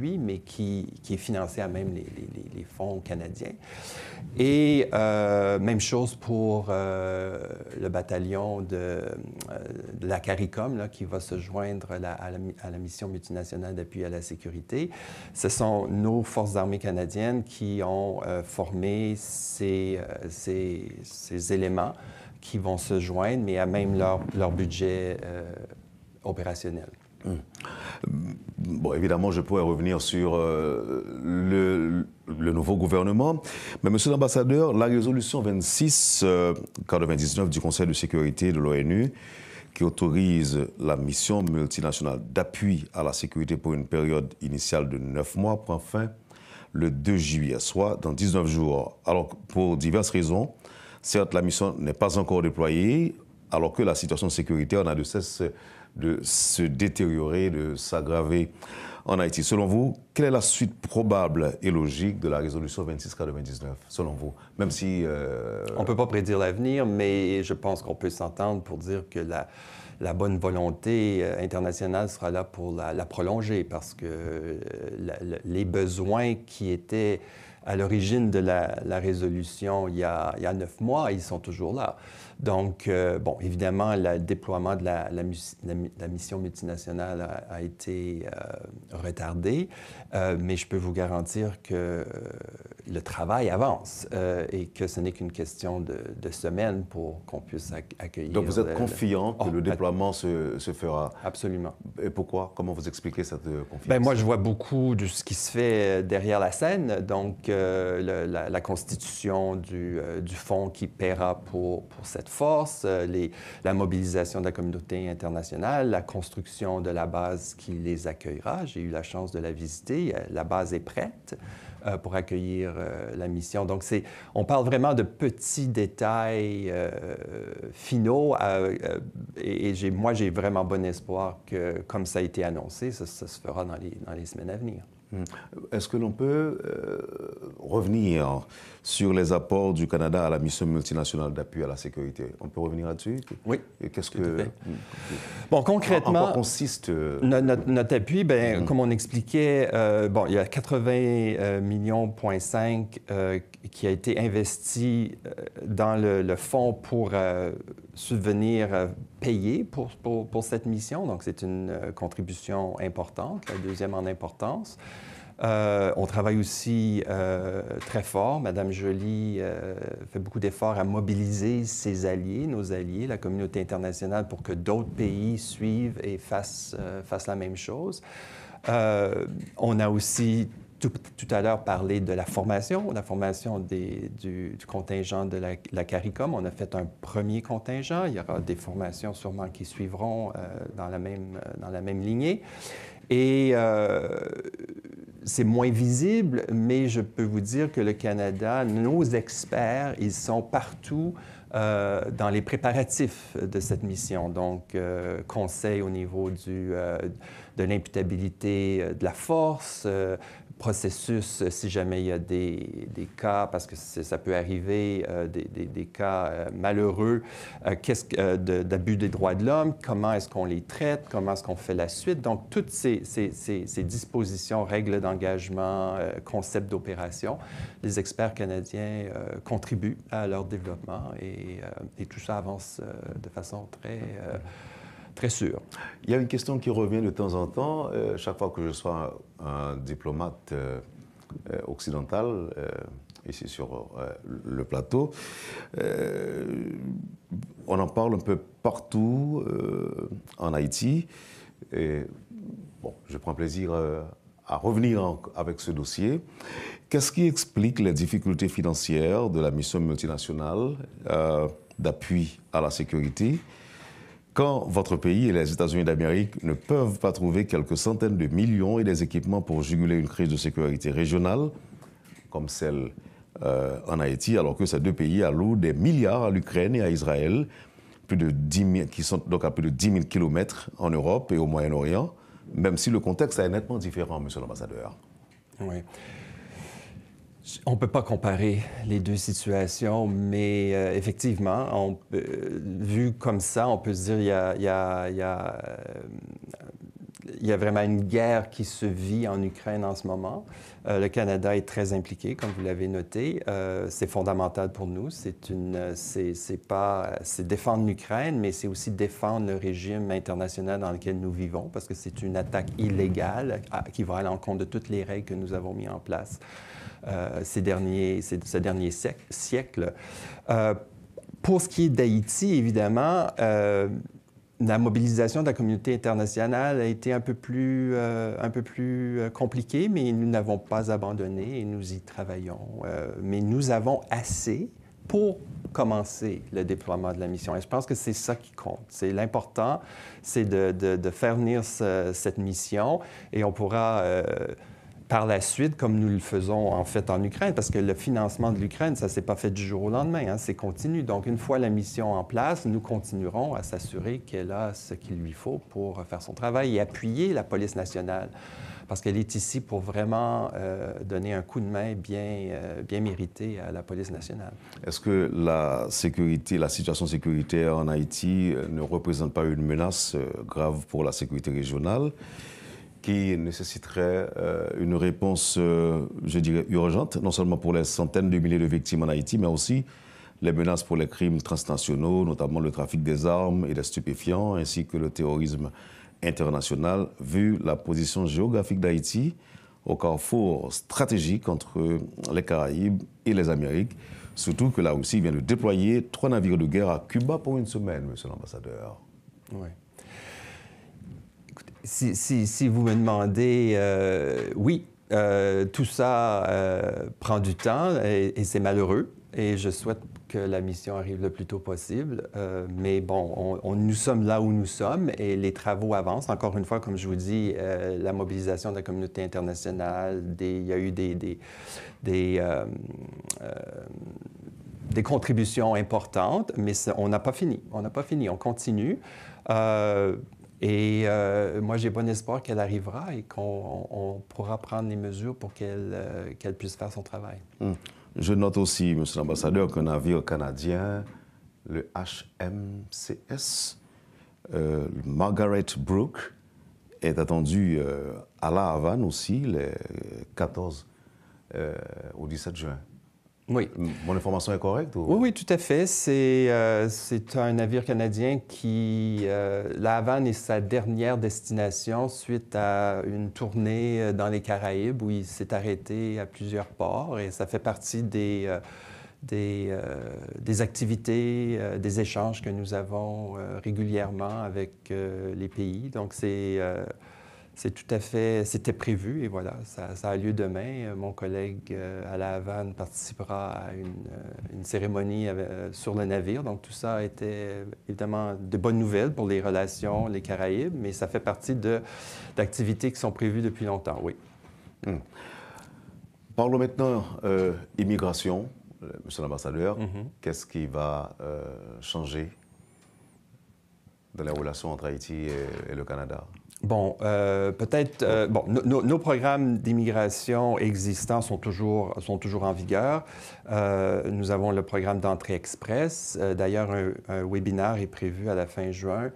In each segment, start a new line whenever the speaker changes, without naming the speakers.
d'appui, mais qui est financé à même les fonds canadiens. Et même chose pour le bataillon de la CARICOM, là, qui va se joindre à la mission multinationale d'appui à la sécurité. Ce sont nos forces armées canadiennes qui ont formé ces éléments qui vont se joindre, mais à même leur budget opérationnel.
Bon, évidemment, je pourrais revenir sur le nouveau gouvernement. Mais, Monsieur l'ambassadeur, la résolution 26/99 du Conseil de sécurité de l'ONU, qui autorise la mission multinationale d'appui à la sécurité pour une période initiale de 9 mois, prend fin le 2 juillet, soit dans 19 jours. Alors, pour diverses raisons, certes, la mission n'est pas encore déployée, alors que la situation sécuritaire n'a de cesse de se détériorer, de s'aggraver en Haïti. Selon vous, quelle est la suite probable et logique de la résolution 26/99, selon vous? Même si...
On ne peut pas prédire l'avenir, mais je pense qu'on peut s'entendre pour dire que la bonne volonté internationale sera là pour la prolonger, parce que les besoins qui étaient à l'origine de la résolution il y a 9 mois, ils sont toujours là. Donc, bon, évidemment, le déploiement de la mission multinationale a été retardé, mais je peux vous garantir que le travail avance et que ce n'est qu'une question de semaines pour qu'on puisse accueillir...
Donc, vous êtes confiant que le déploiement se fera?
Absolument.
Et pourquoi? Comment vous expliquez cette confiance?
Bien, moi, je vois beaucoup de ce qui se fait derrière la scène. Donc, la constitution du fonds qui paiera pour cette force, la mobilisation de la communauté internationale, la construction de la base qui les accueillera. J'ai eu la chance de la visiter. La base est prête pour accueillir la mission. Donc, on parle vraiment de petits détails finaux et moi, j'ai vraiment bon espoir que, comme ça a été annoncé, ça se fera dans les semaines à venir.
Est-ce que l'on peut revenir sur les apports du Canada à la mission multinationale d'appui à la sécurité? On peut revenir là-dessus?
Oui.
Et qu'est-ce que...
Bon, concrètement...
En quoi consiste...
Notre appui, bien, comme on expliquait, bon, il y a 80,5 millions qui a été investi dans le fonds pour subvenir payer pour cette mission. Donc, c'est une contribution importante, la deuxième en importance. On travaille aussi très fort. Madame Joly fait beaucoup d'efforts à mobiliser ses alliés, nos alliés, la communauté internationale, pour que d'autres pays suivent et fassent la même chose. On a aussi tout à l'heure parlé de la formation du contingent de la CARICOM. On a fait un premier contingent. Il y aura des formations sûrement qui suivront dans la même lignée. Et c'est moins visible, mais je peux vous dire que le Canada, nos experts, ils sont partout dans les préparatifs de cette mission. Donc, conseil au niveau de l'imputabilité de la force, processus, si jamais il y a des cas, parce que ça peut arriver, des cas malheureux, d'abus des droits de l'homme, comment est-ce qu'on les traite, comment est-ce qu'on fait la suite. Donc, toutes ces dispositions, règles d'engagement, concepts d'opération, les experts canadiens contribuent à leur développement et tout ça avance de façon très sûre.
Il y a une question qui revient de temps en temps. Chaque fois que je sois un diplomate occidental, ici sur le plateau, on en parle un peu partout en Haïti. Et, bon, je prends plaisir à revenir avec ce dossier. Qu'est-ce qui explique les difficultés financières de la mission multinationale d'appui à la sécurité quand votre pays et les États-Unis d'Amérique ne peuvent pas trouver quelques centaines de millions et des équipements pour juguler une crise de sécurité régionale, comme celle en Haïti, alors que ces deux pays allouent des milliards à l'Ukraine et à Israël, qui sont donc à plus de 10 000 kilomètres en Europe et au Moyen-Orient, même si le contexte est nettement différent, Monsieur l'ambassadeur.
Oui. On ne peut pas comparer les deux situations, mais effectivement, vu comme ça, on peut se dire il y a vraiment une guerre qui se vit en Ukraine en ce moment. Le Canada est très impliqué, comme vous l'avez noté. C'est fondamental pour nous. C'est défendre l'Ukraine, mais c'est aussi défendre le régime international dans lequel nous vivons, parce que c'est une attaque illégale qui va à l'encontre de toutes les règles que nous avons mises en place ce dernier siècle. Pour ce qui est d'Haïti, évidemment, la mobilisation de la communauté internationale a été un peu plus compliquée, mais nous n'avons pas abandonné et nous y travaillons. Mais nous avons assez pour commencer le déploiement de la mission. Et je pense que c'est ça qui compte. C'est l'important, c'est de faire venir cette mission et on pourra... par la suite, comme nous le faisons en fait en Ukraine, parce que le financement de l'Ukraine, ça ne s'est pas fait du jour au lendemain, hein, c'est continu. Donc, une fois la mission en place, nous continuerons à s'assurer qu'elle a ce qu'il lui faut pour faire son travail et appuyer la police nationale, parce qu'elle est ici pour vraiment donner un coup de main bien mérité à la police nationale.
Est-ce que la situation sécuritaire en Haïti ne représente pas une menace grave pour la sécurité régionale qui nécessiterait une réponse, je dirais, urgente, non seulement pour les centaines de milliers de victimes en Haïti, mais aussi les menaces pour les crimes transnationaux, notamment le trafic des armes et des stupéfiants, ainsi que le terrorisme international, vu la position géographique d'Haïti au carrefour stratégique entre les Caraïbes et les Amériques, surtout que la Russie vient de déployer 3 navires de guerre à Cuba pour une semaine, monsieur l'ambassadeur.
Oui. Si vous me demandez, oui, tout ça prend du temps et c'est malheureux. Et je souhaite que la mission arrive le plus tôt possible. Mais bon, nous sommes là où nous sommes et les travaux avancent. Encore une fois, comme je vous dis, la mobilisation de la communauté internationale, il y a eu des contributions importantes, mais on n'a pas fini. On n'a pas fini, on continue. Et moi, j'ai bon espoir qu'elle arrivera et qu'on pourra prendre les mesures pour qu'elle puisse faire son travail.
Je note aussi, monsieur l'ambassadeur, qu'un navire canadien, le HMCS, Margaret Brooke, est attendu à La Havane aussi, les 14 au 17 juin.
Oui.
Mon information est correcte? Ou...
Oui, tout à fait. C'est un navire canadien qui... La Havane est sa dernière destination suite à une tournée dans les Caraïbes où il s'est arrêté à plusieurs ports et ça fait partie des activités, des échanges que nous avons régulièrement avec les pays. Donc, c'est tout à fait... C'était prévu et voilà, ça a lieu demain. Mon collègue à La Havane participera à une cérémonie sur le navire. Donc, tout ça était évidemment de bonnes nouvelles pour les relations, les Caraïbes, mais ça fait partie d'activités qui sont prévues depuis longtemps, oui.
Parlons maintenant immigration, monsieur l'ambassadeur. Qu'est-ce qui va changer dans les relations entre Haïti et le Canada?
Bon, peut-être... bon, nos programmes d'immigration existants sont toujours en vigueur. Nous avons le programme d'entrée express. D'ailleurs, un webinaire est prévu à la fin juin.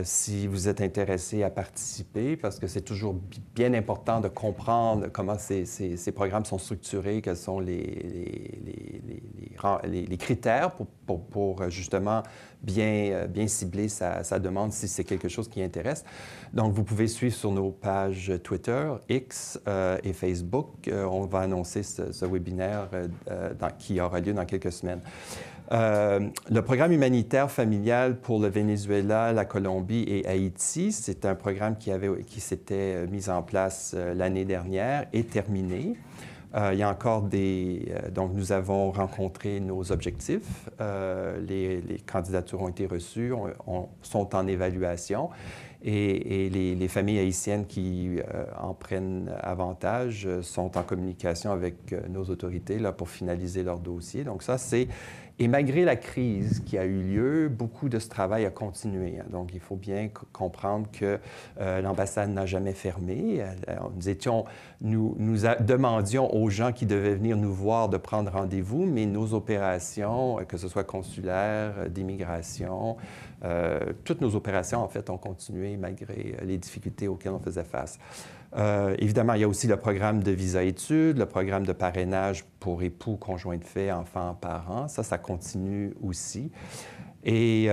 Si vous êtes intéressé à participer, parce que c'est toujours bien important de comprendre comment ces programmes sont structurés, quels sont les critères pour justement bien cibler sa demande si c'est quelque chose qui intéresse. Donc, vous pouvez suivre sur nos pages Twitter, X et Facebook. On va annoncer ce webinaire qui aura lieu dans quelques semaines. Le programme humanitaire familial pour le Venezuela, la Colombie et Haïti, c'est un programme qui s'était mis en place l'année dernière et terminé. Il y a encore donc, nous avons rencontré nos objectifs. Les candidatures ont été reçues, sont en évaluation. Et les familles haïtiennes qui en prennent avantage sont en communication avec nos autorités là, pour finaliser leur dossier. Donc ça, c'est... Et malgré la crise qui a eu lieu, beaucoup de ce travail a continué. Donc, il faut bien comprendre que l'ambassade n'a jamais fermé. Nous demandions aux gens qui devaient venir nous voir de prendre rendez-vous, mais nos opérations, que ce soit consulaires, d'immigration, toutes nos opérations, en fait, ont continué continuer malgré les difficultés auxquelles on faisait face. Évidemment, il y a aussi le programme de visa-études, le programme de parrainage pour époux, conjoints de fait, enfants, parents. Ça continue aussi. Et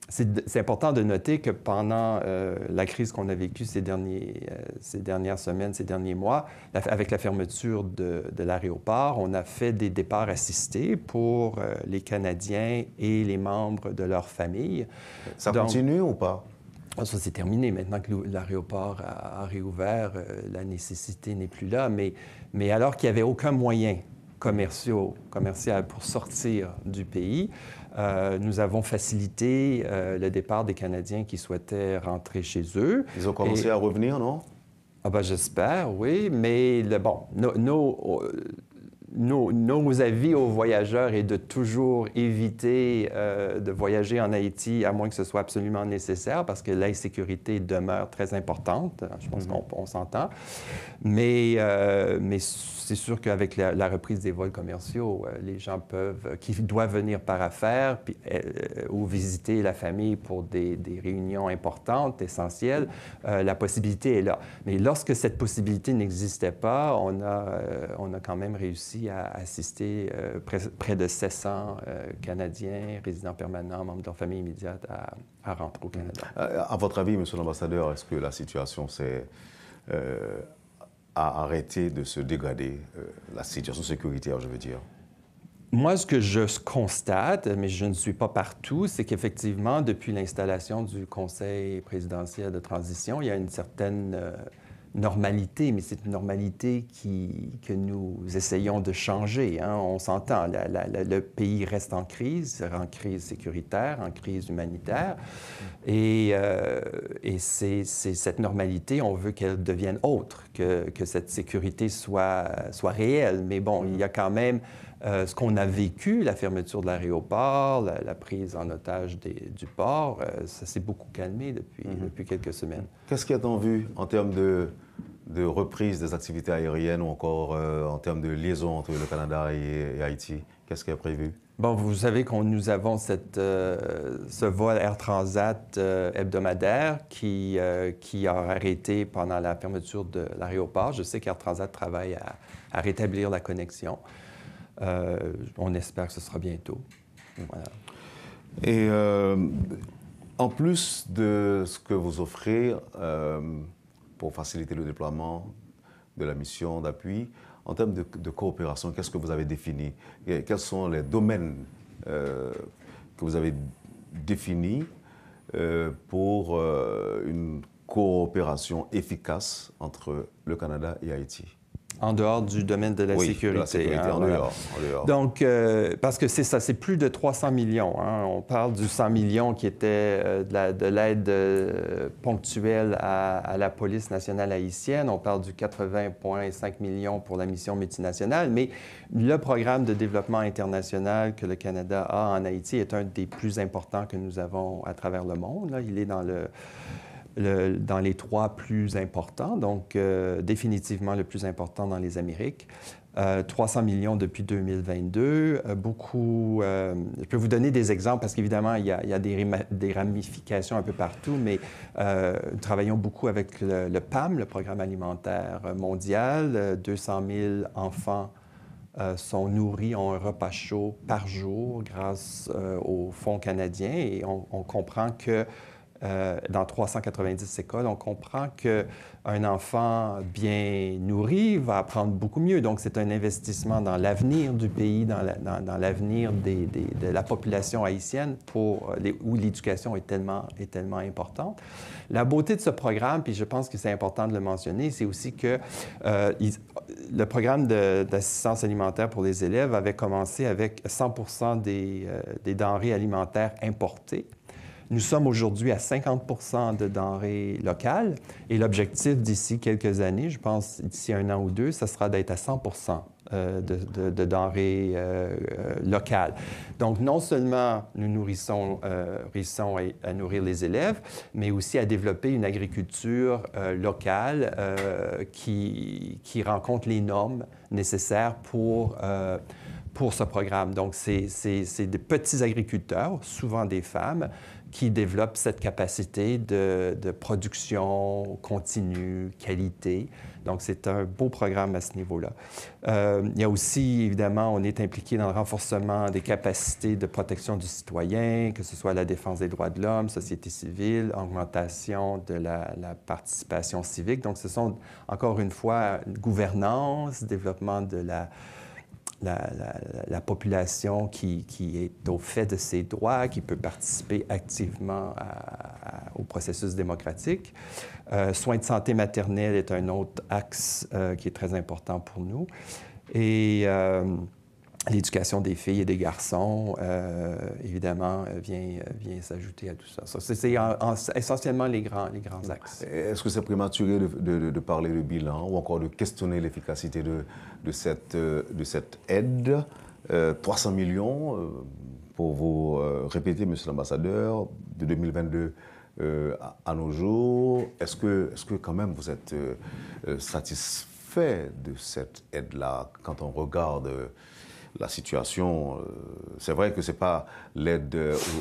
c'est important de noter que pendant la crise qu'on a vécue ces dernières semaines, ces derniers mois, avec la fermeture de l'aéroport, on a fait des départs assistés pour les Canadiens et les membres de leur famille.
Ça continue ou pas?
Ça, c'est terminé. Maintenant que l'aéroport a réouvert, la nécessité n'est plus là. Mais alors qu'il n'y avait aucun moyen commercial pour sortir du pays, nous avons facilité le départ des Canadiens qui souhaitaient rentrer chez eux.
Ils ont commencé à revenir, non?
Ah ben, j'espère, oui. Mais nos avis aux voyageurs est de toujours éviter de voyager en Haïti, à moins que ce soit absolument nécessaire, parce que l'insécurité demeure très importante. Je pense qu'on s'entend. Mais c'est sûr qu'avec la reprise des vols commerciaux, les gens qui doivent venir par affaires ou visiter la famille pour des réunions importantes, essentielles, la possibilité est là. Mais lorsque cette possibilité n'existait pas, on a quand même réussi à assister près de 700 Canadiens, résidents permanents, membres de leur famille immédiate à rentrer au Canada.
À votre avis, Monsieur l'ambassadeur, est-ce que la situation a arrêté de se dégrader, la situation sécuritaire, je veux dire?
Moi, ce que je constate, mais je ne suis pas partout, c'est qu'effectivement, depuis l'installation du Conseil présidentiel de transition, il y a une certaine normalité, mais c'est une normalité que nous essayons de changer. Hein. On s'entend, le pays reste en crise sécuritaire, en crise humanitaire, et c'est cette normalité, on veut qu'elle devienne autre, que cette sécurité soit réelle. Mais bon, il y a quand même ce qu'on a vécu, la fermeture de l'aéroport, la prise en otage du port, ça s'est beaucoup calmé depuis quelques semaines.
Qu'est-ce qui est en vue en termes de reprise des activités aériennes ou encore en termes de liaison entre le Canada et Haïti? Qu'est-ce qui est prévu?
Bon, vous savez que nous avons ce vol Air Transat hebdomadaire qui a arrêté pendant la fermeture de l'aéroport. Je sais qu'Air Transat travaille à rétablir la connexion. On espère que ce sera bientôt. Voilà.
Et en plus de ce que vous offrez pour faciliter le déploiement de la mission d'appui, en termes de coopération, qu'est-ce que vous avez défini? Quels sont les domaines que vous avez définis pour une coopération efficace entre le Canada et Haïti?
En dehors du domaine de la sécurité.
De la sécurité, en dehors.
Donc, parce que c'est ça, c'est plus de 300 millions. Hein. On parle du 100 millions qui était de l'aide ponctuelle à la police nationale haïtienne. On parle du 80,5 millions pour la mission multinationale. Mais le programme de développement international que le Canada a en Haïti est un des plus importants que nous avons à travers le monde. Là, il est dans les 3 plus importants, donc définitivement le plus important dans les Amériques. 300 millions depuis 2022. Je peux vous donner des exemples parce qu'évidemment, il y a des ramifications un peu partout, mais nous travaillons beaucoup avec le PAM, le Programme alimentaire mondial. 200 000 enfants sont nourris, ont un repas chaud par jour grâce au Fonds canadien et on comprend que dans 390 écoles, on comprend qu'un enfant bien nourri va apprendre beaucoup mieux. Donc, c'est un investissement dans l'avenir du pays, dans l'avenir de la population haïtienne où l'éducation est tellement importante. La beauté de ce programme, puis je pense que c'est important de le mentionner, c'est aussi que le programme d'assistance alimentaire pour les élèves avait commencé avec 100 % des denrées alimentaires importées. Nous sommes aujourd'hui à 50 % de denrées locales et l'objectif d'ici quelques années, je pense d'ici 1 an ou 2, ça sera d'être à 100 % de denrées locales. Donc, non seulement nous réussissons à nourrir les élèves, mais aussi à développer une agriculture locale qui rencontre les normes nécessaires pour ce programme. Donc, c'est des petits agriculteurs, souvent des femmes, qui développe cette capacité de production continue, qualité. Donc, c'est un beau programme à ce niveau-là. Il y a aussi, évidemment, on est impliqué dans le renforcement des capacités de protection du citoyen, que ce soit la défense des droits de l'homme, société civile, augmentation de la participation civique. Donc, ce sont, encore une fois, gouvernance, développement de la population qui est au fait de ses droits, qui peut participer activement au processus démocratique. Soins de santé maternelle est un autre axe qui est très important pour nous. Et l'éducation des filles et des garçons, évidemment, vient s'ajouter à tout ça. C'est essentiellement les grands axes.
Est-ce que c'est prématuré de parler de bilan ou encore de questionner l'efficacité de cette aide? 300 millions, pour vous répéter, Monsieur l'ambassadeur, de 2022 à nos jours. Est-ce que quand même vous êtes satisfait de cette aide-là quand on regarde la situation? C'est vrai que ce n'est pas l'aide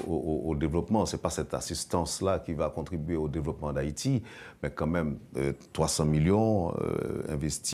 au développement, ce n'est pas cette assistance-là qui va contribuer au développement d'Haïti, mais quand même 300 millions investis